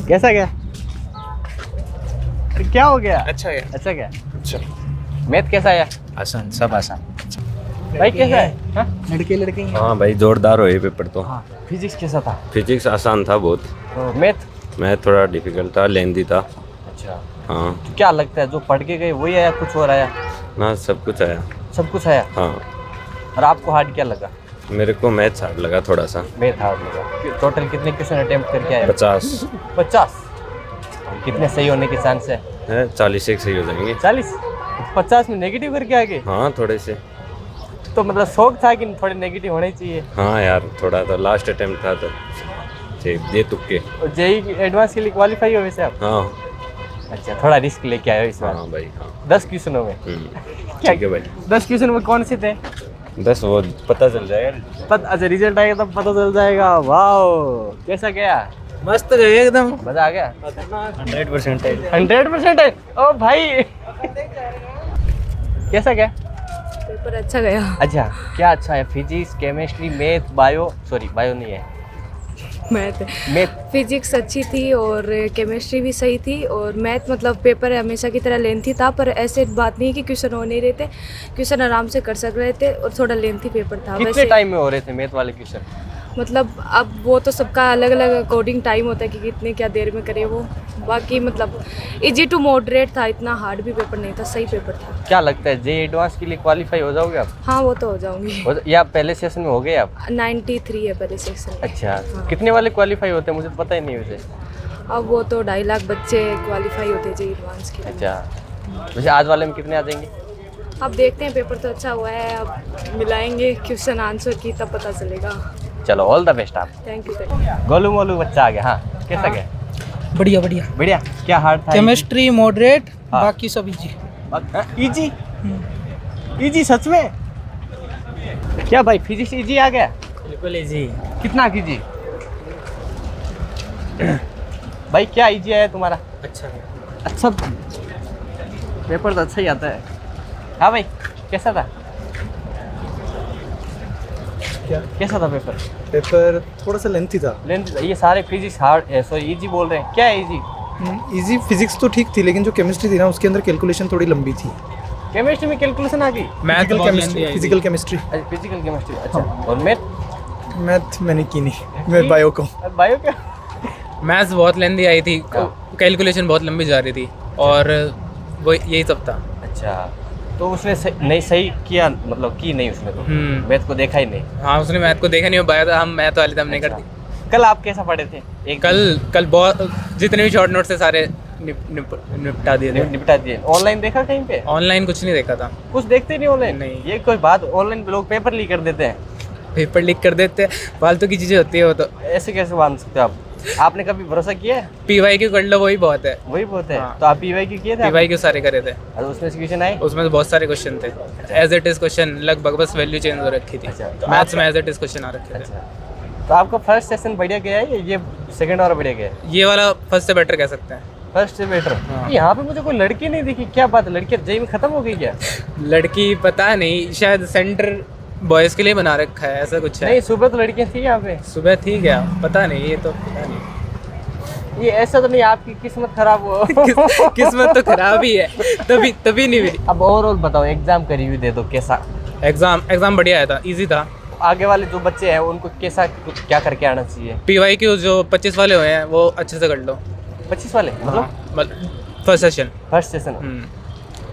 कैसा गया? अरे क्या हो गया? अच्छा है। अच्छा क्या? अच्छा मैथ कैसा है? आसान, सब आसान। भाई कैसा है? हाँ? लड़के लड़के ही हैं। हाँ भाई जोरदार हो ये पेपर तो। हाँ फिजिक्स कैसा था? फिजिक्स आसान था बहुत। मैथ? मैथ थोड़ा डिफिकल्ट था, लेंदी था। अच्छा हाँ तो क्या लगता है जो पढ़ के गए वही आया कुछ और आया? ना सब कुछ आया। सब कुछ आया। हाँ और आपको हार्ड क्या लगा? मेरे को मैथ्स हार्ड लगा थोड़ा सा। मैथ हार्ड लगा। टोटल कितने क्वेश्चन अटेम्प्ट करके आए? 50 50। कितने सही होने के चांस है? 40 एक सही हो जाएंगे। 40? 50 में नेगेटिव करके आ गए? हाँ थोड़े से। तो मतलब शौक था कि थोड़े नेगेटिव होने चाहिए? हाँ यार थोड़ा तो लास्ट अटेम्प्ट था तो दे तुक्के। और जेई एडवांस के लिए क्वालिफाई हो वैसे आप? हाँ अच्छा थोड़ा रिस्क लेके आए हो इस बार। हाँ भाई हाँ। 10 क्वेश्चनों में? ठीक है भाई। 10 क्वेश्चन में कौन से थे? 10 वो पता चल जाएगा। अच्छा रिजल्ट आएगा तब पता चल जाएगा। वाओ कैसा गया? मस्त गए एकदम। मजा आ गया? 100% है। 100% है। ओ भाई कैसा गया? पेपर अच्छा गया। अच्छा क्या अच्छा है? Physics, chemistry, math, bio, sorry bio नहीं है, मैथ मैथ। फिजिक्स अच्छी थी और केमिस्ट्री भी सही थी और मैथ मतलब पेपर हमेशा की तरह लेंथी था पर ऐसे बात नहीं है कि क्वेश्चन हो नहीं रहे थे, क्वेश्चन आराम से कर सक रहे थे और थोड़ा लेंथी पेपर था। कितने टाइम में हो रहे थे मैथ वाले क्वेश्चन? मतलब अब वो तो सबका अलग अलग अकॉर्डिंग टाइम होता है कि कितने क्या देर में करे वो। बाकी मतलब इजी टू मॉडरेट था, इतना हार्ड भी पेपर नहीं था, सही पेपर था। क्या लगता है जेई एडवांस के लिए क्वालिफाई हो जाओगे आप? हाँ वो तो हो जाऊंगी। या पहले सेशन में हो गए आप? 93 है पहले सेक्शन में। अच्छा हाँ। कितने वाले क्वालिफाई होते हैं मुझे तो पता ही नहीं वैसे। अब वो तो 2.5 लाख बच्चे क्वालिफाई होते जेई एडवांस के लिए। अच्छा वैसे आज वाले में कितने आ जाएंगे? अब देखते हैं, पेपर तो अच्छा हुआ है, अब मिलाएंगे क्वेश्चन आंसर की तब पता चलेगा। चलो ऑल द बेस्ट आप। Thank you. गोलू मोलू बच्चा आ गया। हाँ कैसा गया? बढ़िया बढ़िया। बढ़िया। क्या हार्ड था? केमिस्ट्री मॉडरेट, हाँ। बाकी सब इजी। इजी? इजी सच में? क्या भाई फिजिक्स इजी आ गया? बिल्कुल इजी। कितना इजी? भाई क्या इजी आया तुम्हारा? अच्छा अच्छा पेपर तो अच्छा ही आता है। हाँ भाई कैसा था? क्या? कैसा था पेपर? पेपर थोड़ा सा लेंथी था। लेंथ ये सारे फिजिक्स हार्ड सॉरी इजी बोल रहे हैं, क्या है इजी? इजी फिजिक्स तो ठीक थी लेकिन जो केमिस्ट्री थी ना उसके अंदर कैलकुलेशन थोड़ी लंबी थी। केमिस्ट्री में कैलकुलेशन आ गई? Math physical chemistry. अच्छा फिजिकल केमिस्ट्री। अच्छा और मैथ? मैथ मैंने की नहीं, मैं बायो को। बायो क्या? मैथ्स बहुत लेंदी आई थी, कैलकुलेशन बहुत लंबी जा रही थी और वो यही सब था। अच्छा तो उसने नहीं सही किया मतलब की नहीं उसने तो मैथ को देखा ही नहीं। हाँ उसने मैथ को देखा नहीं, वो बायो था, हम मैथ वाले थे, हमने कर दी। कल आप कैसा पढ़े थे? एक कल बहुत जितने भी शॉर्ट नोट थे सारे निपटा दिए थे। निपटा दिए। ऑनलाइन देखा कहीं पे? ऑनलाइन कुछ नहीं देखा था। कुछ देखते नहीं ऑनलाइन? नहीं। ये कोई बात, ऑनलाइन लोग पेपर लीक कर देते हैं। पेपर लीक कर देते हैं, फालतू की चीज़ें होती है वो तो। ऐसे कैसे मान सकते हो आप? आपने कभी भरोसा किया है? PYQ कर लो वही बहुत है। वही बहुत है। हाँ। तो आप PYQ किए थे? PYQ सारे करे थे। और उसमें से क्वेश्चन आए? उसमें तो बहुत सारे क्वेश्चन थे, एज इट इज क्वेश्चन लगभग, बस वैल्यू चेंज हो रखी थी। अच्छा, तो मैथ्स आप- में एज इट इज क्वेश्चन आ रखे थे। अच्छा तो आपका फर्स्ट सेशन बढ़िया गया है या ये सेकंड और बढ़िया गया है? ये वाला फर्स्ट से बेटर कह सकते हैं। फर्स्ट से बेटर। हाँ। यहाँ पे मुझे कोई लड़की नहीं दिखी, क्या बात है? लड़की जेई में खत्म हो गई क्या? लड़की पता नहीं, शायद सेंटर बॉयज के लिए बना रखा है, ऐसा कुछ है। नहीं सुबह तो लड़कियाँ थी यहाँ पे। सुबह थी क्या पता नहीं, ये तो पता नहीं। ये ऐसा तो नहीं आपकी किस्मत खराब हो? किस्मत तो खराब ही है, तभी नहीं मिली। अब ओवरऑल बताओ, एग्जाम का रिव्यू दे दो कैसा? एग्जाम बढ़िया आया था, इजी था। आगे वाले जो बच्चे हैं उनको कैसा क्या करके आना चाहिए? PYQ जो 25 वाले हुए हैं वो अच्छे से कर लो। 25 वाले मतलब फर्स्ट सेशन। First session?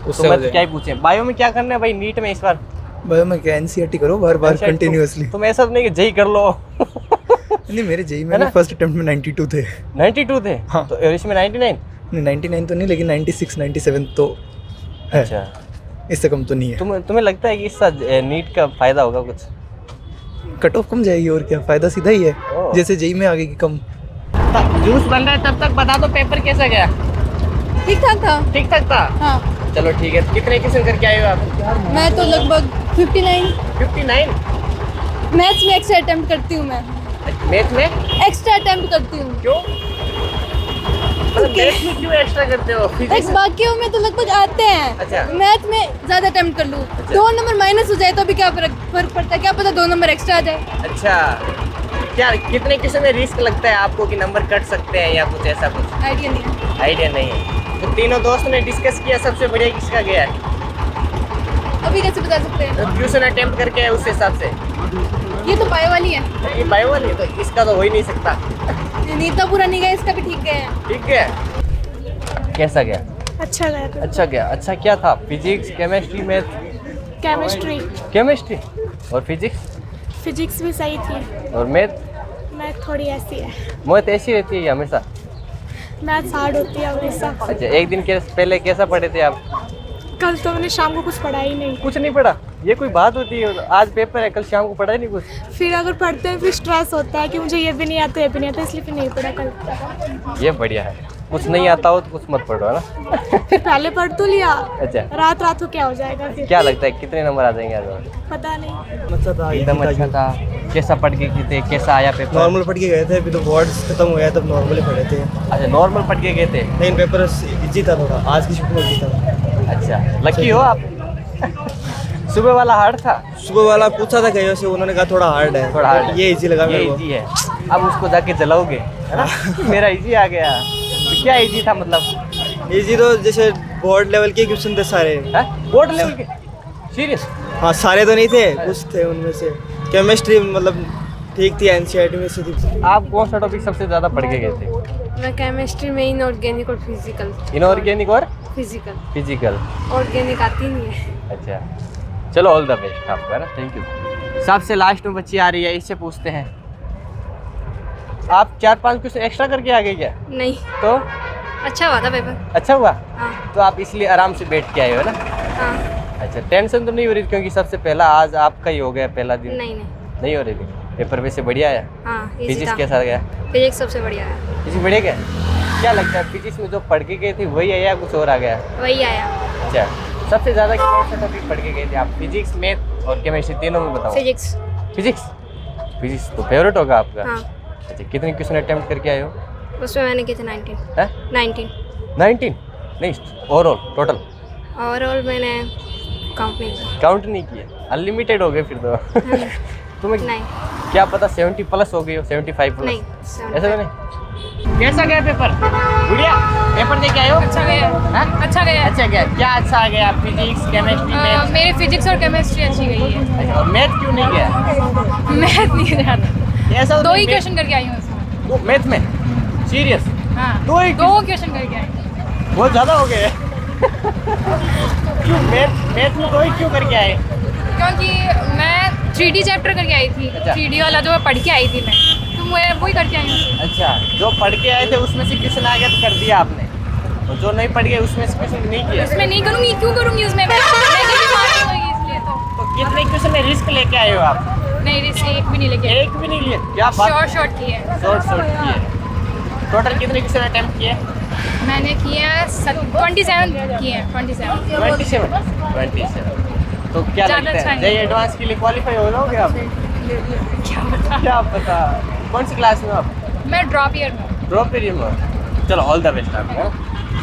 उससे तो हो मैं तो जाए। क्या ही पूछे, बायो में क्या करना है भाई नीट में इस बार? बायो में क्या NCERT करो बार बार अच्छा, कंटिन्यूअसली। तुम ऐसा तो नहीं कि जेई कर लो? नहीं मेरे जेई है में ना? फर्स्ट अटेम्प्ट में 92 थे। 92 थे? हाँ। तो इसमें 99? नहीं 99 तो नहीं लेकिन 96 97 तो है। अच्छा इससे कम तो नहीं है। तुम्हें लगता है कि इससे नीट का फायदा होगा कुछ? कट ऑफ कम जाएगी और क्या, फायदा सीधा ही है। ओह। जैसे जेई में आगे की कम। जूस बन रहा है तब तक बता दो पेपर कैसा गया? ठीक ठाक था। ठीक ठाक था? हाँ चलो ठीक है। कितने क्वेश्चन करके आए हो आप? मैं तो लगभग 59 59? मैथ्स में एक्स्ट्रा अटेम्प्ट करती हूँ। मैं मैथ में एक्स्ट्रा अटेम्प्ट करती हूँ। क्यों? मतलब मैथ में क्यों एक्स्ट्रा करते हो? एक बाकियों में तो लगभग आते हैं। अच्छा। मैथ में ज़्यादा अटेम्प्ट कर लूँ। 2 नंबर माइनस हो जाए तो भी क्या फर्क पड़ता है? क्या पता 2 नंबर एक्स्ट्रा आ जाए। अच्छा क्या कितने क्वेश्चन में रिस्क लगता है आपको कि नंबर कट सकते हैं या कुछ ऐसा कुछ आइडिया नहीं है। आइडिया नहीं है? तो तीनों दोस्तों ने डिस्कस किया सबसे बढ़िया किसका गया है, अभी कैसे बता सकते हैं? तो क्वेश्चन अटेम्प्ट करके है उस हिसाब से। ये तो बायो वाली है। ये बायो वाली है, तो इसका तो हो ही नहीं सकता। नहीं इतना पूरा नहीं गया, इसका भी ठीक गया है। ठीक है, कैसा गया? अच्छा गया था। अच्छा गया। अच्छा क्या था? Physics, chemistry, math? Chemistry chemistry और फिजिक्स फिजिक्स भी सही थी। और मैथ? मैथ थोड़ी ऐसी है, मैथ ऐसी रहती है हमेशा? मैथ हार्ड होती है हमेशा। अच्छा, एक दिन के पहले कैसा पढ़े थे आप? कल तो मैंने शाम को कुछ पढ़ा ही नहीं। कुछ नहीं पढ़ा? ये कोई बात होती है? आज पेपर है, कल शाम को पढ़ा ही नहीं कुछ? फिर अगर पढ़ते हैं फिर स्ट्रेस होता है कि मुझे ये भी नहीं आता, ये भी नहीं आता, इसलिए फिर नहीं पढ़ा कल। ये बढ़िया है, कुछ नहीं आता हो तो कुछ मत पढ़ो, है ना? फिर पहले पढ़ तो लिया, अच्छा, रात रात को क्या हो जाएगा फिर? क्या लगता है कितने नंबर आ जाएंगे आज? पता नहीं। अच्छा था, एकदम अच्छा था। कैसा पढ़ के गए थे, कैसा आया पेपर? नॉर्मल पढ़ के गए थे, अभी तो बोर्ड्स खत्म हो गया तब नॉर्मली पढ़े थे। अच्छा, नॉर्मल पढ़ के गए थे। लेकिन पेपर इजी था थोड़ा, आज की शिफ्ट में इजी था। अच्छा, लकी हो आप। सुबह वाला हार्ड था? सुबह वाला पूछा था कहीं से, उन्होंने कहा थोड़ा हार्ड है। थोड़ा हार्ड, ये इजी लगा ये मेरे को। इजी है। अब उसको जाके जलाओगे, है ना? मेरा इजी आ गया। तो क्या इजी था मतलब? इजी तो जैसे बोर्ड लेवल के क्वेश्चन थे सारे। बोर्ड लेवल के? सीरियस? हाँ, सारे तो नहीं थे, कुछ थे उनमें से। केमिस्ट्री मतलब ठीक थी, एनसीईआरटी में से थी। आप कौन सा टॉपिक सबसे ज़्यादा पढ़ के गए थे? मैं केमिस्ट्री में इनऑर्गेनिक और फिजिकल। इनऑर्गेनिक और फिजिकल, फिजिकल? ऑर्गेनिक आती नहीं है। अच्छा, चलो ऑल द बेस्ट आपको, है ना? Thank you. सबसे लास्ट में बच्ची आ रही है, इससे पूछते हैं, आप 4-5 क्वेश्चन एक्स्ट्रा करके आ गए क्या? नहीं, तो अच्छा हुआ था पेपर। अच्छा हुआ? हाँ तो आप इसलिए आराम से बैठ के आए हो, है ना? हाँ। अच्छा, टेंशन तो नहीं हो रही क्योंकि सबसे पहला आज आपका ही हो गया पहला दिन? नहीं नहीं। नहीं हो रही थी? पेपर वैसे बढ़िया आया? हाँ, easy फिजिक्स था। कैसा गया? फिजिक्स सबसे बढ़िया है। फिजिक्स बढ़िया गया? क्या लगता है फिजिक्स में जो पढ़ के गए थे वही आया या कुछ और आ गया? वही आया। अच्छा, सबसे ज़्यादा कौन सा टॉपिक पढ़ के गए थे आप? फिजिक्स, मैथ और केमिस्ट्री तीनों में बताओ। फिजिक्स। फिजिक्स? फिजिक्स तो फेवरेट होगा आपका? हाँ। अच्छा, कितने क्वेश्चन अटेम्प्ट करके आए हो? उसमें मैंने किए थे 19। हैं? 19 नहीं, ओवरऑल टोटल ओवरऑल मैंने काउंट नहीं किया। काउंट नहीं किए? अनलिमिटेड हो गए फिर तो। तुम्हें नहीं क्या पता 70 प्लस हो गई हो, 75 प्लस? नहीं, ऐसा तो नहीं? कैसा गया पेपर? बढ़िया पेपर दे के आए हो? अच्छा गया। हाँ? अच्छा गया। अच्छा गया। क्या अच्छा आ गया? Physics, chemistry, math? मेरे फिजिक्स और केमिस्ट्री अच्छी गई है। अच्छा, और मैथ क्यों नहीं गया? मैथ नहीं गया था। ऐसा दो ही क्वेश्चन करके आई हूँ उसमें। तो मैथ में? सीरियस? हाँ, दो ही दो क्वेश्चन करके आई। बहुत ज़्यादा हो गए। क्यों मैथ में दो ही क्यों करके आए? क्योंकि मैं 3D चैप्टर करके आई थी। अच्छा। 3D वाला जो मैं पढ़ के आई थी मैं, तो मैं वही करके आई हूँ। अच्छा, जो पढ़ के आए थे उसमें से क्वेश्चन आ गया तो कर दिया आपने, और जो नहीं पढ़ गए उसमें से क्वेश्चन नहीं किया? उसमें नहीं करूँगी, क्यों करूँगी उसमें? मैं कभी पास होगी इसलिए तो कितने क्वेश्चन में रिस्क लेके आए हो आप? नहीं, रिस्क एक भी नहीं लेके एक भी नहीं लिए? क्या बात! शॉर्ट की है। शॉर्ट किए। टोटल कितने क्वेश्चन अटेम्प्ट किए? मैंने किया 27 किए हैं। 27। तो क्या ज़्यादा लगता अच्छा है नहीं। JEE एडवांस के लिए क्वालिफाई हो जाओगे आप? क्या पता। कौन सी क्लास में हो आप? मैं ड्रॉप ईयर में हूँ। ड्रॉप ईयर में हो? चलो ऑल द बेस्ट आपको।